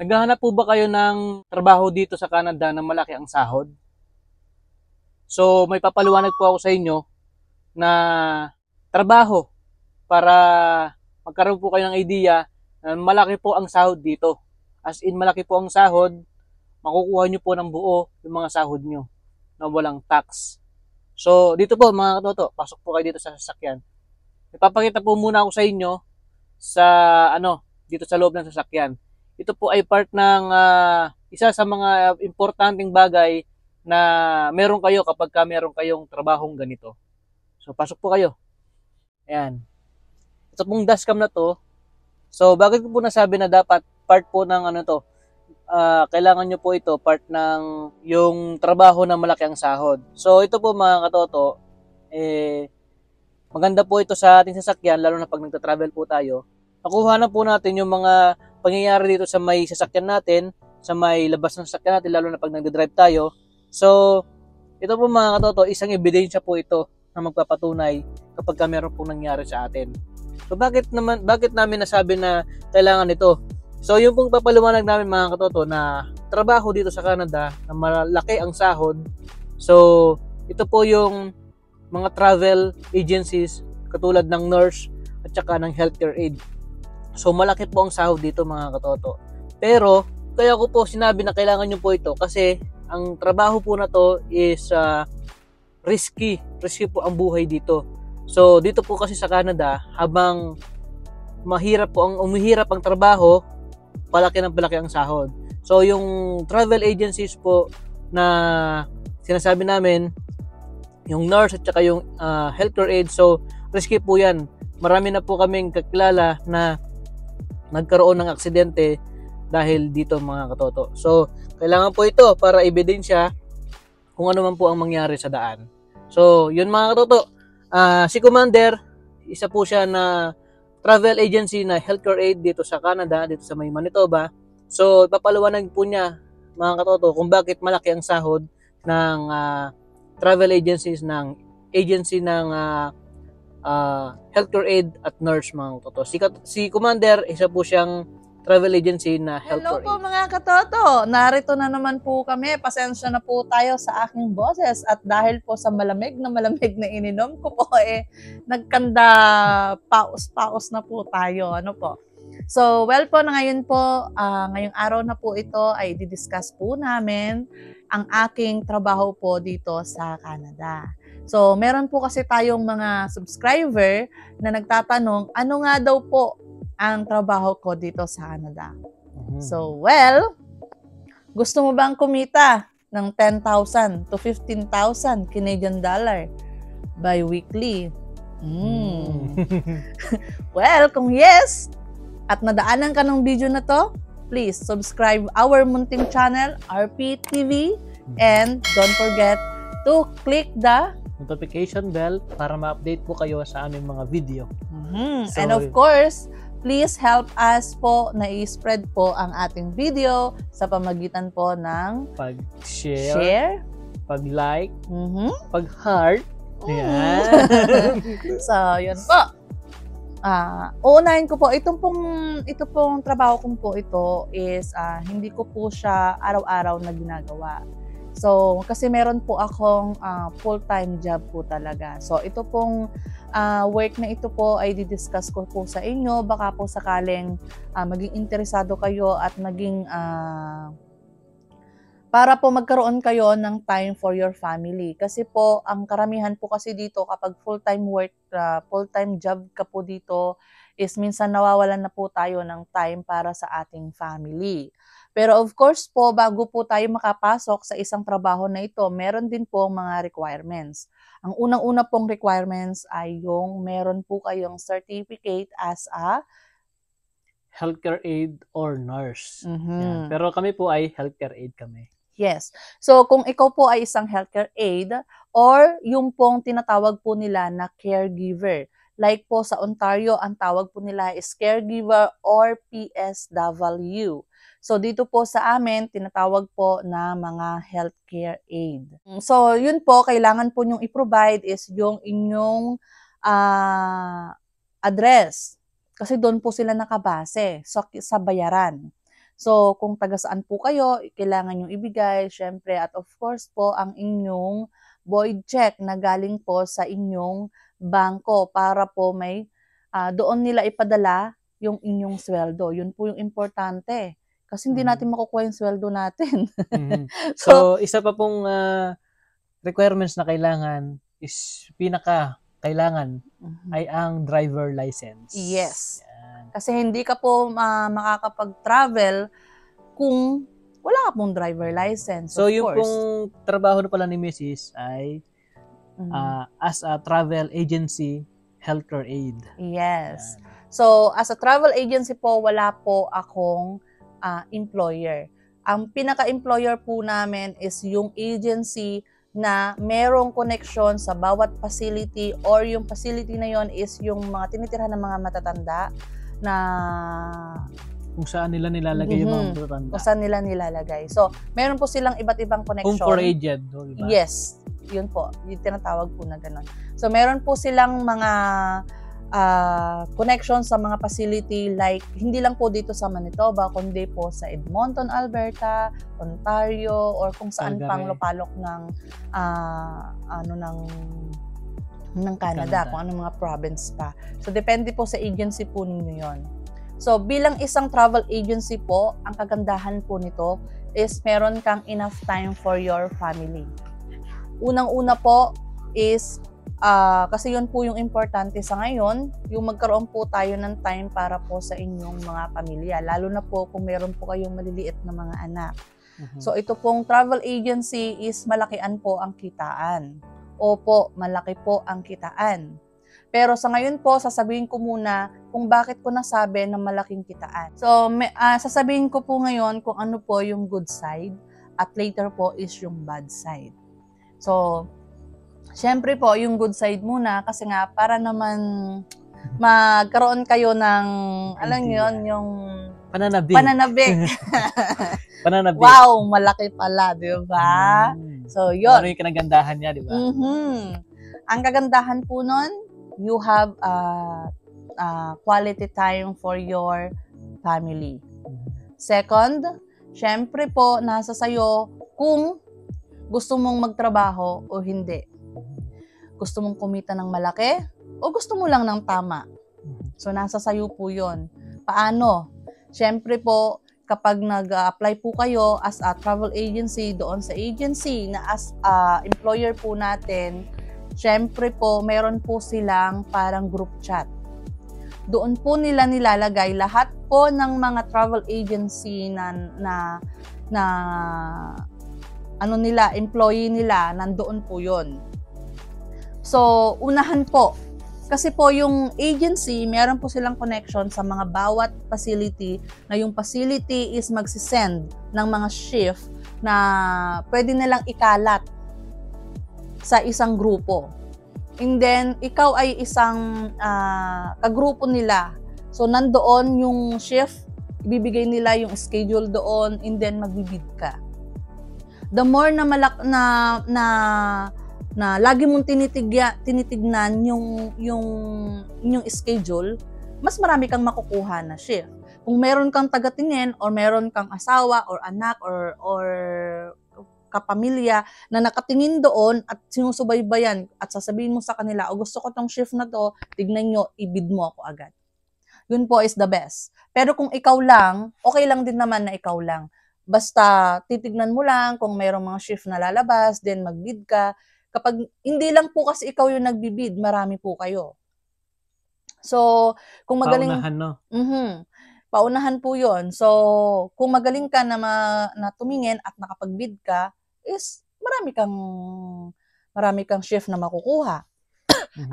Naghahanap po ba kayo ng trabaho dito sa Canada na malaki ang sahod? So, may papaliwanag po ako sa inyo na trabaho para magkaroon po kayo ng idea na malaki po ang sahod dito. As in, malaki po ang sahod, makukuha nyo po ng buo yung mga sahod nyo na walang tax. So, dito po mga katoto, pasok po kayo dito sa sasakyan. Ipapakita po muna ako sa inyo sa dito sa loob ng sasakyan. Ito po ay part ng isa sa mga importanteng bagay na meron kayo kapag meron kayong trabahong ganito. So, pasok po kayo. Ayan. Ito pong dashcam na to. So, bakit ko po nasabi na dapat part po ng kailangan nyo po ito, part ng yung trabaho na malaki ang sahod. So, ito po mga katoto, maganda po ito sa ating sasakyan, lalo na pag nagta-travel po tayo. Nakuha na po natin yung mga pangyayari dito sa may sasakyan natin, sa may labas ng sasakyan natin, lalo na pag nagdadrive tayo. So, ito po mga katoto, isang ebidensya po ito na magpapatunay kapag meron pong nangyari sa atin. So, bakit namin nasabi na kailangan ito? So, yung pong papaliwanag namin mga katoto na trabaho dito sa Canada na malaki ang sahod. So, ito po yung mga travel agencies katulad ng nurse at saka ng healthcare aid. So, malaki po ang sahod dito mga katoto. Pero, kaya ko po sinabi na kailangan nyo po ito kasi ang trabaho po na to is risky. Risky po ang buhay dito. So, dito po kasi sa Canada, habang umihirap ang trabaho, palaki ang sahod. So, yung travel agencies po na sinasabi namin, yung nurse at saka yung healthcare aid, so, risky po yan. Marami na po kaming kakilala na nagkaroon ng aksidente dahil dito mga katoto. So, kailangan po ito para ebidensya kung ano man po ang mangyari sa daan. So, yun mga katoto. Si Commander, isa po siya na travel agency na healthcare aid dito sa Canada, dito sa may Manitoba. So, ipapaliwanag po niya mga katoto kung bakit malaki ang sahod ng travel agencies ng agency ng healthcare aid at nurse mga katoto. Si Commander, isa po siyang travel agency na healthcare aid. Hello po mga katoto, narito na naman po kami. Pasensya na po tayo sa aking boses at dahil po sa malamig na ininom ko po nagkanda paus na po tayo. Ano po? So, well po na ngayon po, ngayong araw na po ito ay didiscuss po namin ang aking trabaho po dito sa Canada. So, meron po kasi tayong mga subscriber na nagtatanong, ano nga daw po ang trabaho ko dito sa Canada. So, well, gusto mo bang kumita ng 10,000 to 15,000 Canadian dollar bi-weekly? Well, kung yes, at nadaanan ka ng video na to, please subscribe our munting channel, RP TV, and don't forget to click the notification bell para ma-update po kayo sa aming mga video. So, and of course, please help us po na i-spread po ang ating video sa pamagitan po ng pag-share, pag-like, pag-heart. Ayan. So, yun po. Uunahin ko po, ito pong trabaho kong po ito is hindi ko po siya araw-araw na ginagawa. So, kasi meron po akong full-time job po talaga. So, ito pong work na ito po ay didiscuss ko po sa inyo. Baka po sakaling maging interesado kayo at maging para po magkaroon kayo ng time for your family. Kasi po, ang karamihan po kasi dito kapag full-time work, full-time job ka po dito is minsan nawawalan na po tayo ng time para sa ating family. Pero of course po, bago po tayo makapasok sa isang trabaho na ito, meron din po mga requirements. Ang unang-una pong requirements ay yung meron po kayong certificate as a healthcare aid or nurse. Yan. Pero kami po ay healthcare aid kami. Yes. So, kung ikaw po ay isang healthcare aid or yung pong tinatawag po nila na caregiver. Like po sa Ontario, ang tawag po nila is caregiver or PSW. So, dito po sa amin, tinatawag po na mga healthcare aid. So, yun po, kailangan po nyong i-provide is yung inyong address. Kasi doon po sila nakabase sa bayaran. So, kung taga saan po kayo, kailangan yung ibigay, syempre, at of course po, ang inyong void check na galing po sa inyong bangko para po may doon nila ipadala yung inyong sweldo. Yun po yung importante. Kasi hindi natin makukuha yung sweldo natin. So, isa pa pong requirements na kailangan is kailangan ay ang driver license. Yes. Yan. Kasi hindi ka po makakapag-travel kung wala ka pong driver license. So, of yung course. pong trabaho na pala ni Mrs. ay as a travel agency healthcare aid. Yes. Yan. So, as a travel agency po, wala po akong employer. Ang pinaka-employer po namin is yung agency na merong connection sa bawat facility or yung facility na yon is yung mga tinitirhan ng mga matatanda na Kung saan nila nilalagay yung mga matatanda. kung saan nila nilalagay. So, meron po silang iba't ibang connection. Home for aged, no, diba? Yes. Yun po. Yung tinatawag po na gano'n. So, meron po silang mga connection sa mga facility like, hindi lang po dito sa Manitoba, kundi po sa Edmonton, Alberta, Ontario, or kung saan pang lupalok ng Canada, kung anong mga province pa. So, depende po sa agency po ninyo yon. So, bilang isang travel agency po, ang kagandahan po nito is meron kang enough time for your family. Unang-una po is, kasi yun po yung importante sa ngayon, yung magkaroon po tayo ng time para po sa inyong mga pamilya, lalo na po kung meron po kayong maliliit na mga anak. So, ito pong travel agency is malakian po ang kitaan. Opo, malaki po ang kitaan. Pero sa ngayon po, sasabihin ko muna kung bakit ko nasabi na malaking kitaan. So, sasabihin ko po ngayon kung ano po yung good side at later po is yung bad side. So, syempre po, yung good side muna kasi nga para naman magkaroon kayo ng, alam nyo yun, yung pananabik. Pananabik. Wow, malaki pala, di ba? So, yun. Ano yung kinagandahan niya, di ba? Ang kagandahan po nun, you have quality time for your family. Second, syempre po, nasa sayo kung gusto mong magtrabaho o hindi. Gusto mong kumita ng malaki o gusto mo lang ng tama. So, nasa sayo po yun. Paano? Syempre po, kapag nag-apply po kayo as a travel agency doon sa agency na as employer po natin, syempre po, meron po silang parang group chat. Doon po nila nilalagay lahat po ng mga travel agency na employee nila, nandoon po yun. So, unahan po. Kasi po yung agency, meron po silang connection sa mga bawat facility na yung facility is magsisend ng mga shift na pwede nilang ikalat sa isang grupo. And then, ikaw ay isang kagrupo nila. So, nandoon yung shift, ibibigay nila yung schedule doon, and then magbibid ka. The more na lagi mong tinitignan yung schedule, mas marami kang makukuha na shift. Kung meron kang tagatingin or meron kang asawa or anak or kapamilya na nakatingin doon at sinusubaybayan at sasabihin mo sa kanila, o gusto ko tong shift na to, tignan nyo, ibid mo ako agad. Yun po is the best. Pero kung ikaw lang, okay lang din naman na ikaw lang. Basta titignan mo lang kung mayroong mga shift na lalabas, then magbid ka. Kapag hindi lang po kasi ikaw yung nagbibid, marami po kayo. So, kung magaling... Paunahan, no? Paunahan po yun. So, kung magaling ka na tumingin at nakapagbid ka, is marami kang shift na makukuha.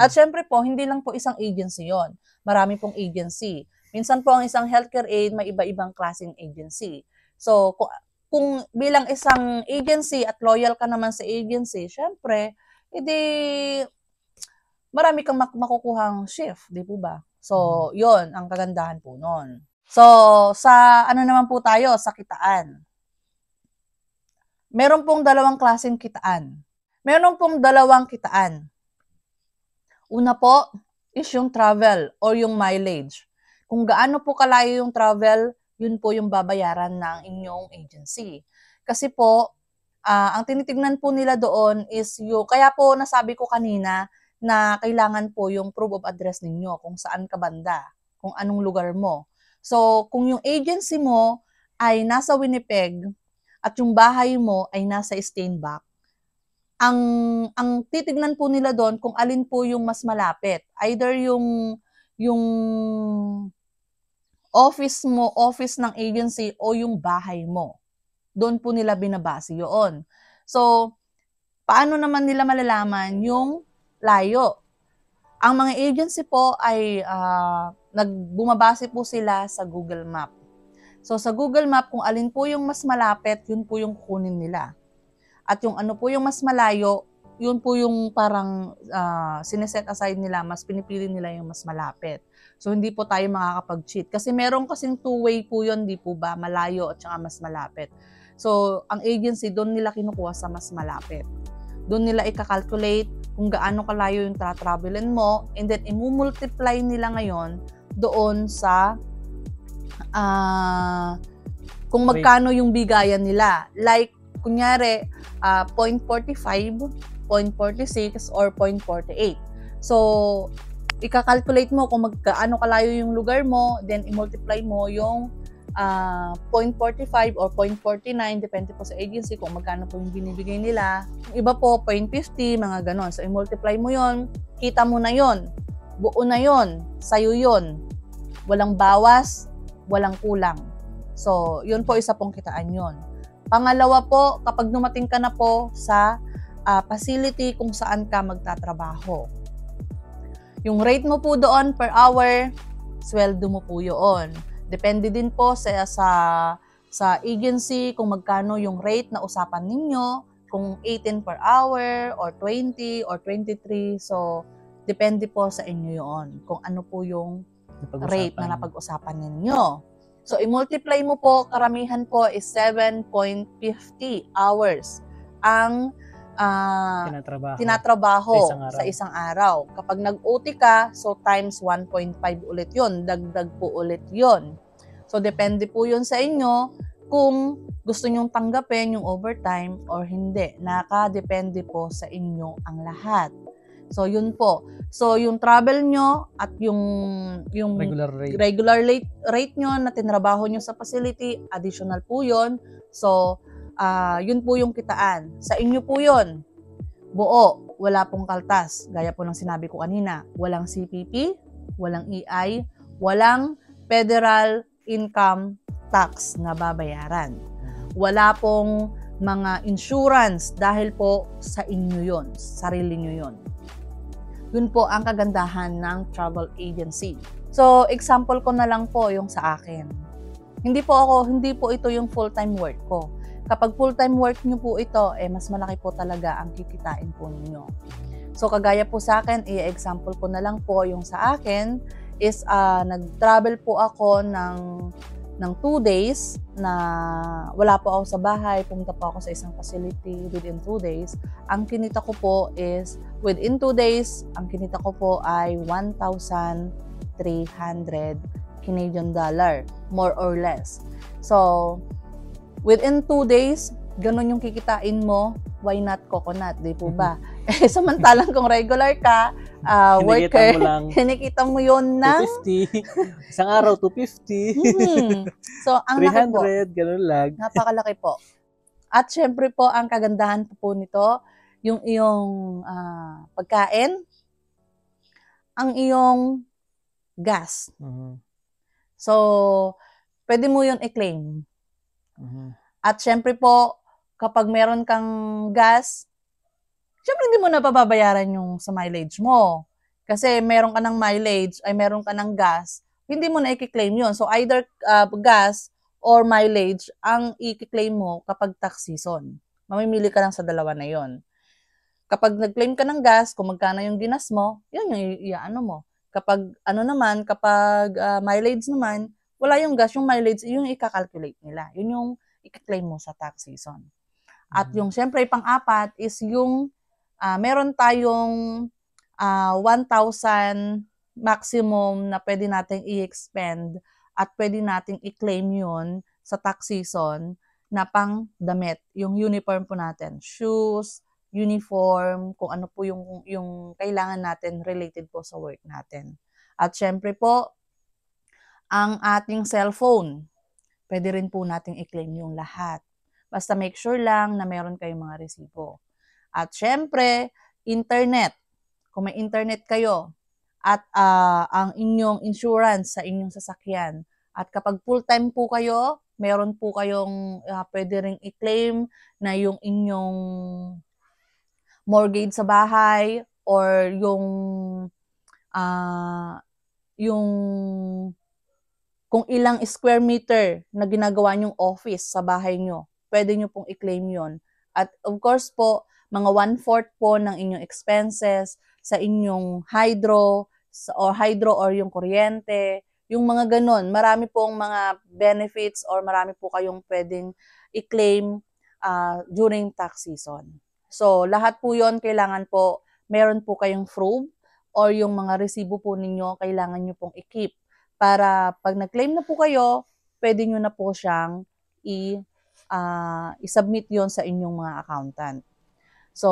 At syempre po, hindi lang po isang agency yon. Marami pong agency. Minsan po ang isang healthcare aid, may iba-ibang klaseng agency. So, kung bilang isang agency at loyal ka naman sa agency, syempre, edi marami kang makukuhang shift, di po ba? So, yon ang kagandahan po nun. So, sa ano naman po tayo, sa kitaan. Meron pong dalawang klaseng kitaan. Una po is yung travel or yung mileage. Kung gaano po kalayo yung travel, yun po yung babayaran ng inyong agency. Kasi po, ang tinitignan po nila doon is yung, kaya po nasabi ko kanina na kailangan po yung proof of address ninyo, kung saan ka banda, kung anong lugar mo. So, kung yung agency mo ay nasa Winnipeg at yung bahay mo ay nasa Steinbach, ang titignan po nila doon kung alin po yung mas malapit. Either yung office mo, office ng agency, o yung bahay mo. Doon po nila binabase yun. So, paano naman nila malalaman yung layo? Ang mga agency po ay bumabase po sila sa Google Map. So, sa Google Map, kung alin po yung mas malapit, yun po yung kukunin nila. At yung ano po yung mas malayo, yun po yung parang sineset aside nila, mas pinipili nila yung mas malapit. So, hindi po tayo makakapag-cheat. Kasi meron kasing two-way po yun, di po ba? Malayo at saka mas malapit. So, ang agency, doon nila kinukuha sa mas malapit. Doon nila ikakalculate kung gaano kalayo yung travelin mo, and then imumultiply nila ngayon doon sa kung magkano yung bigayan nila. Like, kunyari, 0.45, 0.46, or 0.48. So, ikakalculate mo kung magkaano kalayo yung lugar mo, then i-multiply mo yung 0.45 or 0.49, depende po sa agency kung magkano po yung binibigay nila. Yung iba po, 0.50, mga ganon. So, i-multiply mo yon, kita mo na yon, buo na yon, sa'yo yon. Walang bawas, walang kulang. So, yun po, isa pong kitaan yon. Pangalawa po, kapag dumating ka na po sa facility kung saan ka magtatrabaho. Yung rate mo po doon per hour, sweldo mo po yun. Depende din po sa agency kung magkano yung rate na usapan ninyo, kung 18 per hour or 20 or 23. So, depende po sa inyo yun kung ano po yung rate na napag-usapan ninyo. So, i-multiply mo po, karamihan po is 7.50 hours ang tinatrabaho sa isang araw. Kapag nag-OT ka, so times 1.5 ulit yun. Dagdag po ulit yun. So, depende po yun sa inyo kung gusto nyong tanggapin yung overtime or hindi. Nakadepende po sa inyo ang lahat. So, yun po. So, yung travel nyo at yung regular rate nyo na tinrabaho nyo sa facility, additional po yun. So, yun po yung kitaan. Sa inyo po yun. Buo, wala pong kaltas. Gaya po ng sinabi ko kanina, walang CPP, walang EI, walang federal income tax na babayaran. Wala pong mga insurance dahil po sa inyo yun, sarili nyo yun. Yun po ang kagandahan ng travel agency. So, example ko na lang po yung sa akin. Hindi po ito yung full-time work ko. Kapag full-time work nyo po ito, mas malaki po talaga ang kikitain po ninyo. So, kagaya po sa akin, example ko na lang po yung sa akin is nag-travel po ako ng 2 days na wala po ako sa bahay, pumunta po ako sa isang facility within 2 days. Ang kinita ko po is, within 2 days, ang kinita ko po ay 1,300 Canadian dollar, more or less. So, within 2 days, ganun yung kikitain mo, why not coconut, di po ba? Samantalang kung regular ka, worker, kinikita mo yun ng 250. Isang araw, 250. So, ang 300, po, ganun lang. napakalaki po. At syempre po, ang kagandahan po nito, yung iyong pagkain, ang iyong gas. So, pwede mo yun i-claim. At syempre po, kapag meron kang gas, syempre hindi mo na pababayaran yung sa mileage mo. Kasi meron ka ng mileage, ay meron ka ng gas, hindi mo na i-claim yun. So either gas or mileage ang i-claim mo kapag tax season. Mamimili ka lang sa dalawa na yon. Kapag nag-claim ka ng gas, kung magkano yung ginas mo, yun yung iaano mo. Kapag mileage naman, wala yung gas, yung mileage, yung i-calculate nila. Yun yung i-claim mo sa tax season. At yung siyempre pang-apat is yung meron tayong 1,000 maximum na pwede nating i-expend at pwede nating i-claim yun sa tax season na pang damit, yung uniform po natin, shoes, uniform, kung ano po yung kailangan natin related po sa work natin. At syempre po, ang ating cellphone, pwede rin po nating i-claim yung lahat. Basta make sure lang na meron kayong mga resibo. At syempre, internet. Kung may internet kayo at ang inyong insurance sa inyong sasakyan. At kapag full-time po kayo, meron po kayong pwede ring i-claim na yung inyong mortgage sa bahay or yung kung ilang square meter na ginagawa nyong office sa bahay nyo, pwede nyo pong i-claim yon. At of course po, mga 1/4 po ng inyong expenses sa inyong hydro or yung kuryente, yung mga ganon. Marami pong mga benefits or marami po kayong pwedeng i-claim during tax season. So, lahat po yon kailangan po, meron po kayong proof or yung mga resibo po ninyo, kailangan nyo pong i-keep. Para pag nag-claim na po kayo, pwede nyo na po siyang i-submit yon sa inyong mga accountant. So,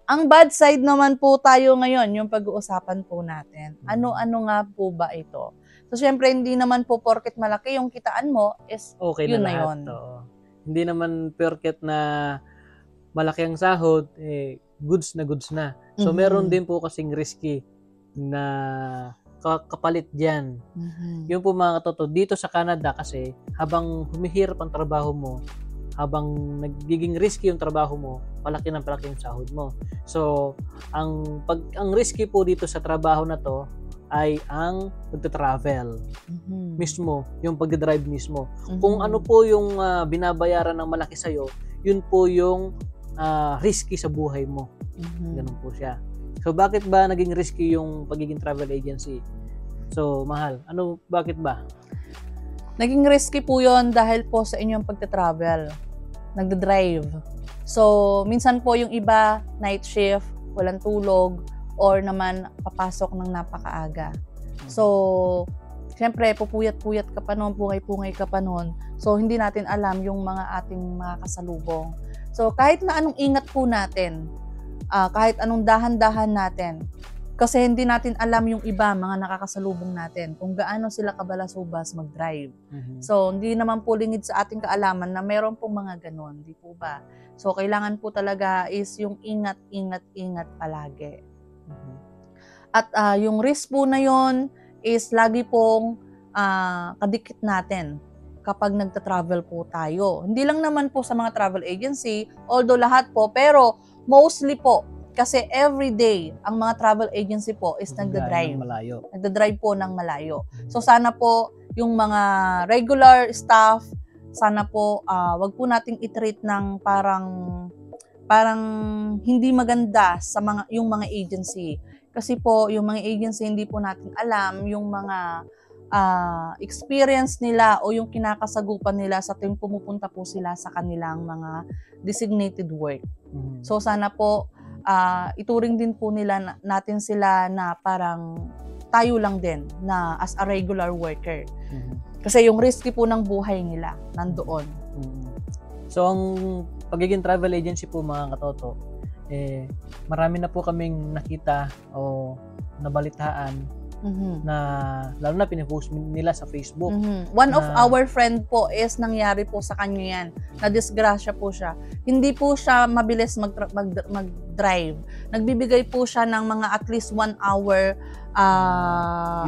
ang bad side naman po tayo ngayon, yung pag-uusapan po natin. Ano-ano nga po ba ito? So, syempre, hindi naman po porket malaki yung kitaan mo is Okay yun na na lahat. yun. Hindi naman porket na malaki ang sahod, goods na. So, meron din po kasing risky na kapalit dyan. Yung po mga katoto, dito sa Canada kasi, habang humihirap ang trabaho mo, habang nagiging risky yung trabaho mo, palaki yung sahod mo. So, ang risky po dito sa trabaho na to ay ang pagta-travel mismo, yung pag-drive mismo. Kung ano po yung binabayaran ng malaki sa'yo, yun po yung risky sa buhay mo. Ganun po siya. So, bakit ba naging risky yung pagiging travel agency? So, mahal. Bakit ba? Naging risky po yon dahil po sa inyong pagta-travel. Nagda-drive. So, minsan po yung iba, night shift, walang tulog, or naman papasok ng napakaaga. So, syempre, pupuyat-puyat ka pa noon, pungay-pungay ka pa noon. So, hindi natin alam yung mga ating mga kasalubong. So, kahit na anong ingat po natin, kahit anong dahan-dahan natin, kasi hindi natin alam yung iba, mga nakakasalubong natin, kung gaano sila kabalasubas mag-drive. So, hindi naman po lingid sa ating kaalaman na mayroon pong mga ganon, di po ba? So, kailangan po talaga is yung ingat palagi. At yung risk po na yon is lagi pong kadikit natin kapag nagta-travel po tayo. Hindi lang naman po sa mga travel agency, although lahat po, pero mostly po, kasi every day, ang mga travel agency po is nagda-drive. Nagda-drive po ng malayo. So sana po, yung mga regular staff, sana po, wag po nating i-treat ng parang hindi maganda sa yung mga agency. Kasi po, yung mga agency, hindi po natin alam yung mga experience nila o yung kinakasagupan nila sa tuwing pumupunta po sila sa kanilang mga designated work. So sana po, ituring din po nila natin sila na parang tayo lang din na as a regular worker. Kasi yung risky po ng buhay nila nandoon. So ang pagiging travel agency po mga katoto, marami na po kaming nakita o nabalitaan na lalo na pinipost nila sa Facebook. One of our friend po is nangyari po sa kanya yan. Na-disgrasya po siya. Hindi po siya mabilis mag-drive. Nagbibigay po siya ng mga at least 1 hour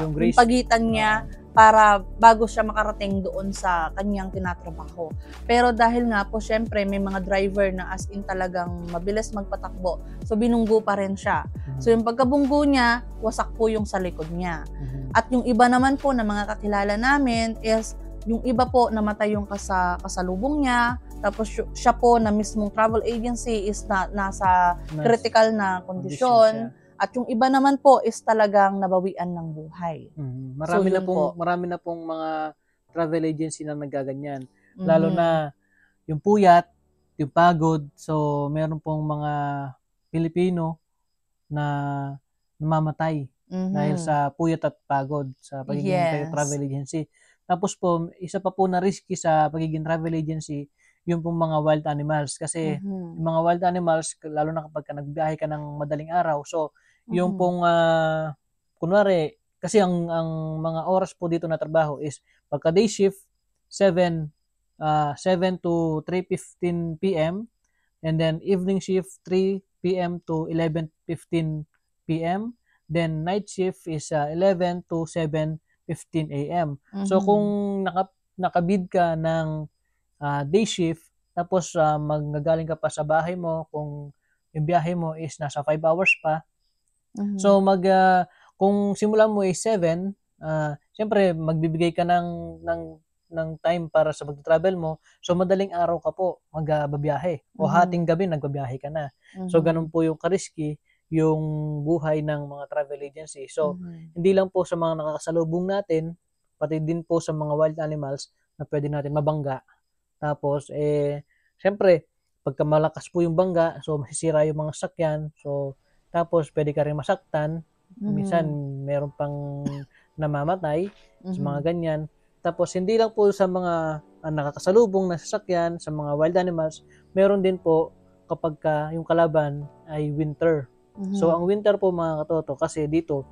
yung pagitan niya para bago siya makarating doon sa kanyang tinatrabaho. Pero dahil nga po, syempre, may mga driver na as in talagang mabilis magpatakbo. So, binunggo pa rin siya. So, yung pagkabunggo niya, wasak po yung sa likod niya. At yung iba naman po na mga kakilala namin is, yung iba po namatay yung kasalubong niya. Tapos, siya po na mismong travel agency is nasa critical na kondisyon. At yung iba naman po is talagang nabawian ng buhay. Marami na pong mga travel agency na nagaganyan. Lalo na yung puyat, yung pagod. So, meron pong mga Pilipino na namamatay dahil sa puyat at pagod sa pagiging travel agency. Tapos po, isa pa po na risky sa pagiging travel agency, yung pong mga wild animals. Kasi yung mga wild animals, lalo na kapag nagbiyahe ka ng madaling araw, so yung pong, kunwari, kasi ang mga oras po dito na trabaho is pagka day shift, 7 to 3:15 p.m. and then evening shift 3 p.m. to 11:15 p.m. Then night shift is 11 to 7:15 a.m. So kung nakabid ka ng day shift, tapos magagaling ka pa sa bahay mo, kung yung biyahe mo is nasa 5 hours pa, so kung simulan mo is 7, siyempre magbibigay ka ng time para sa pag-travel mo, so madaling araw ka po magbabiyahe o hating gabi nagbabiyahe ka na. So ganun po yung ka-risky yung buhay ng mga travel agency. So hindi lang po sa mga nakakasalubong natin, pati din po sa mga wild animals na pwede natin mabangga. Tapos siyempre pagka malakas po yung bangga, so masisira yung mga sakyan, so tapos pwede ka rin masaktan. Minsan meron pang namamatay sa mga ganyan. Tapos hindi lang po sa mga nakakasalubong na sasakyan, sa mga wild animals, meron din po kapag yung kalaban ay winter. So ang winter po mga katoto, kasi dito,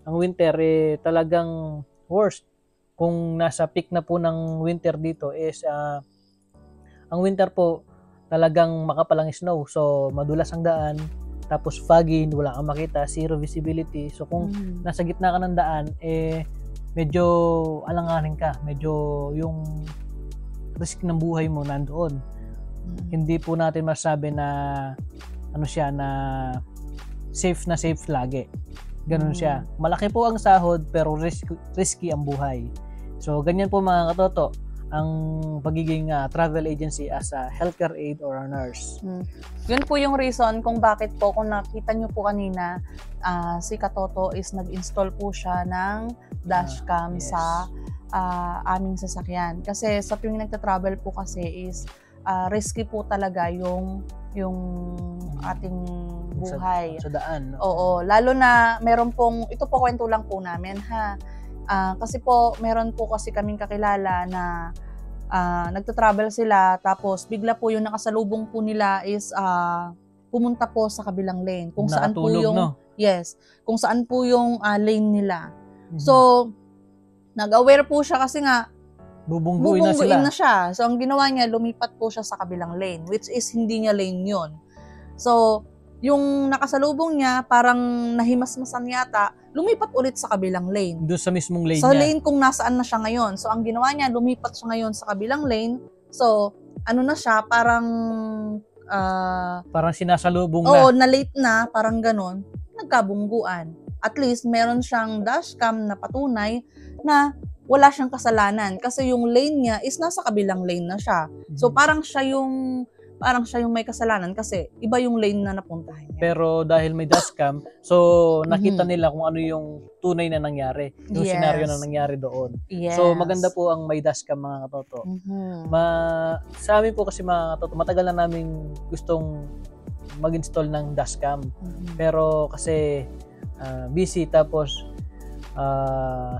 ang winter talagang worst. Kung nasa peak na po ng winter dito is, ang winter po talagang makapal ang snow. So madulas ang daan, tapos foggy, wala kang makita, zero visibility. So kung nasa gitna ka ng daan, medyo alanganin ka, medyo yung risk ng buhay mo nandoon. Hindi po natin masabi na na safe lagi. Ganun siya. Malaki po ang sahod pero risky ang buhay. So ganyan po mga katoto ang pagiging travel agency as a healthcare aide or a nurse. Yun po yung reason kung bakit po, kung nakita nyo po kanina, si Katoto is nag-install po siya ng dashcam sa aming sasakyan. Kasi sa tuwing nagta-travel po kasi is risky po talaga yung ating buhay. Sa daan. No? Oo, lalo na meron pong, ito po kwento lang po namin ha. Kasi po, meron po kasi kaming kakilala na nagta-travel sila, tapos bigla po yung nakasalubong po nila is pumunta po sa kabilang lane. Kung saan po yung, no? Yes, kung saan po yung lane nila. So, nag-aware po siya kasi nga, bubungguin na siya. So, ang ginawa niya, lumipat po siya sa kabilang lane, which is hindi niya lane yun. So, yung nakasalubong niya, parang nahimasmasan yata, lumipat ulit sa kabilang lane. Doon sa mismong lane sa niya. Sa lane kung nasaan na siya ngayon. So, ang ginawa niya, lumipat siya ngayon sa kabilang lane. So, ano na siya, parang parang sinasalubong na. Oo, na-late na, parang ganun. Nagkabungguan. At least, meron siyang dashcam na patunay na wala siyang kasalanan. Kasi yung lane niya is nasa kabilang lane na siya. So, parang siya yung may kasalanan kasi iba yung lane na napuntahan niya. Pero dahil may dashcam, so nakita nila kung ano yung tunay na nangyari, yung scenario na nangyari doon. Yes. So maganda po ang may dashcam mga katoto. Sa amin po kasi mga katoto, matagal na namin gustong mag-install ng dashcam. Pero kasi busy, tapos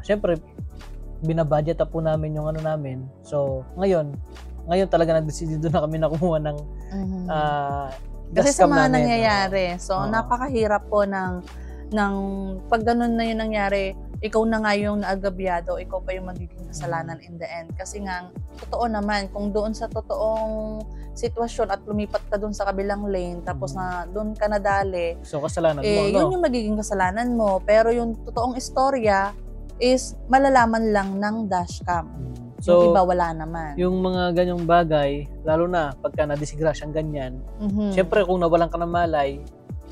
syempre binabudget po namin yung namin. So ngayon talaga nag-decide na kami na kumuha ng kasi sa mga nangyayari. So, napakahirap po ng pag ganun na yung nangyari, ikaw na nga yung naagabyado, ikaw pa yung magiging kasalanan in the end. Kasi nga, totoo naman, kung doon sa totoong sitwasyon at lumipat ka doon sa kabilang lane, tapos na doon ka nadali, so kasalanan mo, no? Yun yung magiging kasalanan mo. Pero yung totoong istorya is malalaman lang ng dashcam. So, yung iba wala naman. Yung mga ganyang bagay, lalo na pagka nadisgrasyang ganyan, syempre kung nawalan ka ng malay,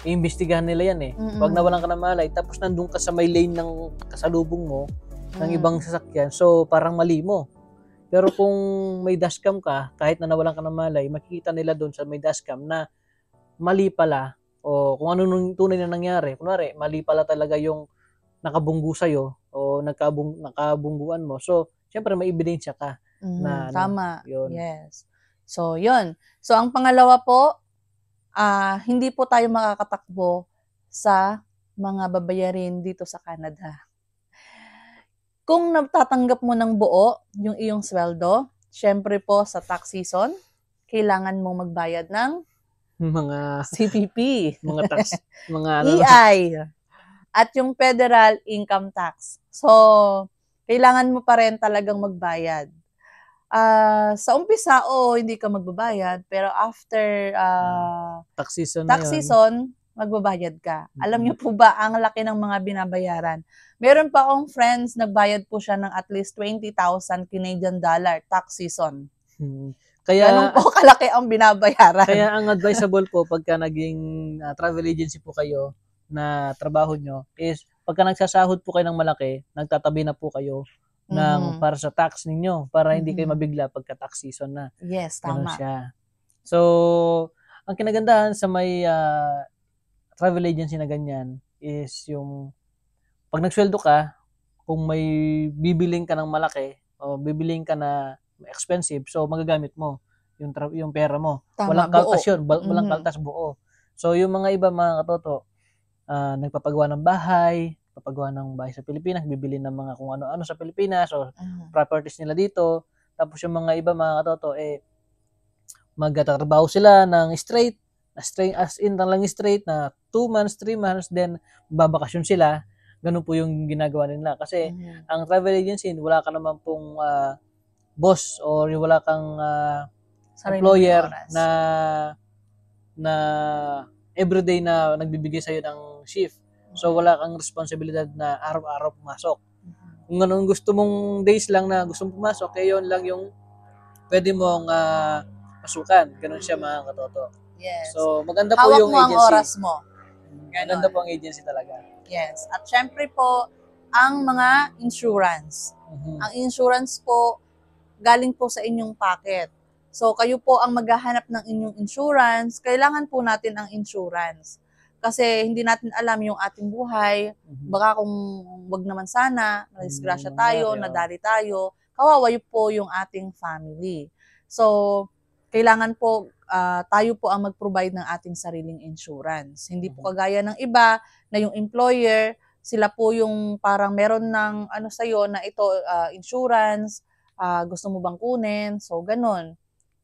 iimbestigahan nila yan eh. Pag nawalan ka ng malay, tapos nandun ka sa may lane ng kasalubong mo, ng ibang sasakyan, so parang mali mo. Pero kung may dashcam ka, kahit na nawalan ka ng malay, makikita nila doon sa may dashcam na mali pala, o kung ano nung tunay na nangyari. Kunwari, mali pala talaga yung nakabunggu sa'yo, o nakabungguan mo. So, siyempre may ebidensya ka na tama. Yun. Yes. So, yun. So, ang pangalawa po, hindi po tayo makakatakbo sa mga babayarin dito sa Canada. Kung natatanggap mo ng buo yung iyong sweldo, syempre po sa tax season, kailangan mong magbayad ng Mga CPP, mga tax, mga ano, EI, at yung federal income tax. So, kailangan mo pa rin talagang magbayad. Sa umpisa, hindi ka magbabayad, pero after tax season na tax yun. season, magbabayad ka. Alam niyo po ba, ang laki ng mga binabayaran. Meron pa akong friends, nagbayad po siya ng at least 20,000 Canadian dollar tax season. Ganun Kaya po kalaki ang binabayaran. kaya ang advisable po pagka naging travel agency po kayo na trabaho nyo is pagka nagsasahod po kayo ng malaki, nagtatabi na po kayo ng para sa tax ninyo para hindi kayo mabigla pagka tax season na. Yes, Ganun tama. siya. So, ang kinagandahan sa may travel agency na ganyan is yung pag nagsweldo ka, kung may bibiling ka ng malaki o bibiling ka na expensive, so magagamit mo yung pera mo. Tama, Walang kaltas buo. yun, walang kaltas buo. So yung mga iba mga katoto, nagpapagawa ng bahay, papagawa ng bahay sa Pilipinas, bibili ng mga kung ano-ano sa Pilipinas o properties nila dito. Tapos yung mga iba mga katoto, magtatrabaho sila ng straight as in lang straight na 2 months, 3 months, then babakasyon sila. Ganun po yung ginagawa nila. Kasi ang travel agency, wala ka naman pong boss or wala kang employer na everyday na nagbibigay sa'yo ng shift. So, wala kang responsibilidad na araw-araw pumasok. Kung anong gusto mong days lang na gusto mong pumasok, kaya yun lang yung pwede mong pasukan. Ganun siya mga katoto. Yes. So, maganda po Hawak yung mo agency. ang oras mo. Maganda po ang agency talaga. Yes. At syempre po, ang mga insurance. Ang insurance po, galing po sa inyong pocket. So, kayo po ang maghahanap ng inyong insurance. Kailangan po natin ang insurance. Kasi hindi natin alam yung ating buhay. Baka kung wag naman sana, nadisgrasya tayo, nadali tayo, kawawa po yung ating family. So, kailangan po tayo po ang mag-provide ng ating sariling insurance. Hindi po kagaya ng iba na yung employer, sila po yung parang meron ng ano sa'yo na ito insurance, gusto mo bang kunin? So, ganun.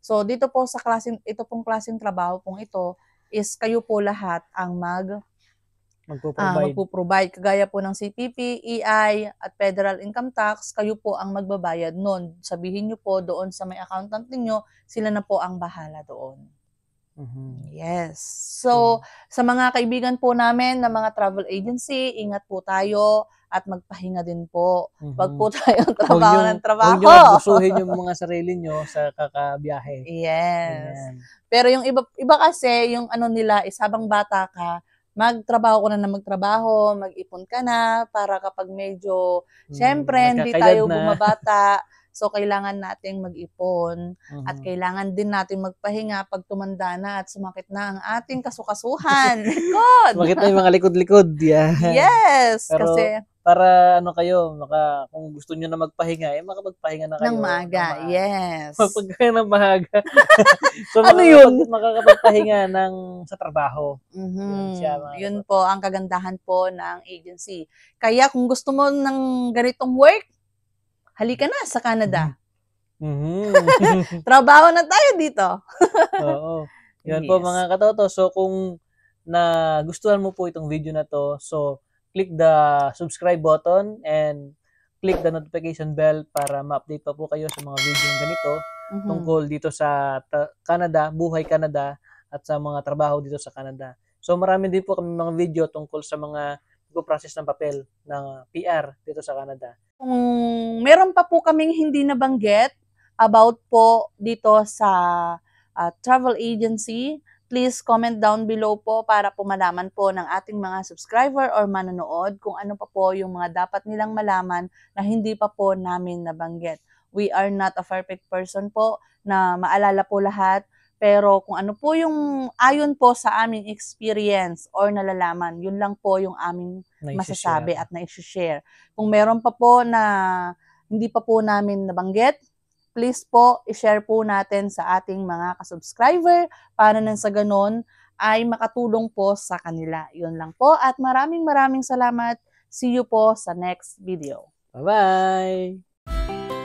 So, dito po sa ito pong klaseng trabaho pong ito is kayo po lahat ang magpo-provide. Kagaya po ng CPP, EI, at Federal Income Tax, kayo po ang magbabayad nun. Sabihin nyo po doon sa may accountant ninyo, sila na po ang bahala doon. Yes. So, sa mga kaibigan po namin na mga travel agency, ingat po tayo at magpahinga din po. Wag po tayong trabaho ng trabaho. Huwag nyo abusuhin yung mga sarili nyo sa kakabiyahe. Yes. Ayan. Pero yung iba kasi, yung ano nila is habang bata ka, magtrabaho ka na magtrabaho, mag-ipon ka na para kapag medyo, syempre, hindi tayo bumabata. So, kailangan nating mag-ipon at kailangan din natin magpahinga pag tumanda na at sumakit na ang ating kasukasuhan. Likod! Sumakit na yung mga likod-likod. Yeah. Yes! Pero, kasi para ano kayo, kung gusto nyo na magpahinga, makapagpahinga na kayo. ng maaga. Yes. Magpahinga ng maaga. So, ano yun? makakapagpahinga sa trabaho. Yun po ang kagandahan po ng agency. Kaya kung gusto mo ng ganitong work, halika na sa Canada. Trabaho na tayo dito. Oo. Yan po mga katoto. So, kung nagustuhan mo po itong video na to, so, click the subscribe button and click the notification bell para ma-update pa po kayo sa mga video ganito tungkol dito sa Canada, buhay Canada at sa mga trabaho dito sa Canada. So, marami din po kami mga video tungkol sa mga process ng papel ng PR dito sa Canada. Kung meron pa po kaming hindi nabanggit about po dito sa travel agency, please comment down below po para po malaman po ng ating mga subscriber or manonood kung ano pa po yung mga dapat nilang malaman na hindi pa po namin nabanggit. We are not a perfect person po na maalala po lahat. Pero kung ano po yung ayon po sa aming experience or nalalaman, yun lang po yung aming masasabi at na-share. Kung meron pa po na hindi pa po namin nabanggit, please po i-share po natin sa ating mga kasubscriber para nang sa ganon ay makatulong po sa kanila. Yun lang po at maraming salamat. See you po sa next video. Bye-bye!